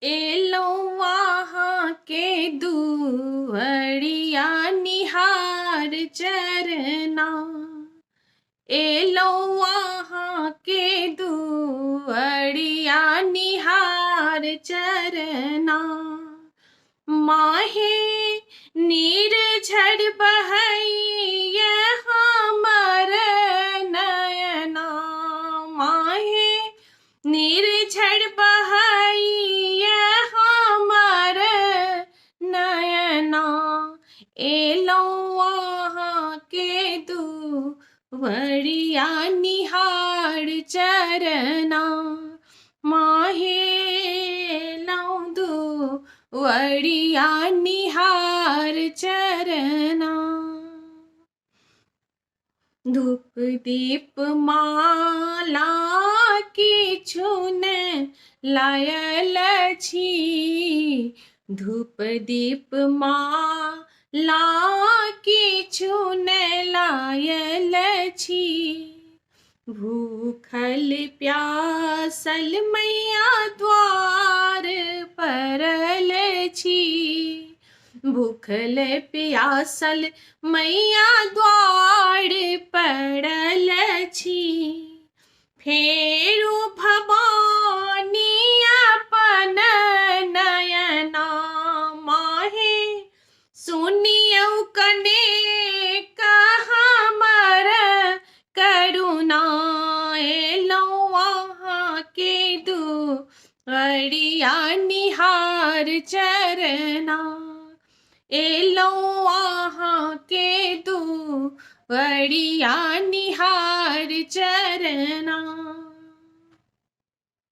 Yellow वहाँ के दुअरिया निहार चरना। एलो वहाँ के दुअरिया निहार चरना। माहे नीर झड़ बहैया हमर नयना। माहे नीर झड़ बहैया हमर नयना। एलो वहाँ के दुअरिया निहार चरना। माहे लौ दुअरिया निहार चरना। धूप दीप माला किछुन लायल छी। धूप दीप माला किछुन लायल छी। भूखल प्यासल मैया द्वार परल छी। भूखल प्यासल मैया द्वार परल छी। फेरू भवानी अपन नयना। माहे सुनियौ कनेक हमर करुणा। एलो वहाँ के दुअरिया निहार चरना। एलो वहाँ के दुअरिया निहार चरना।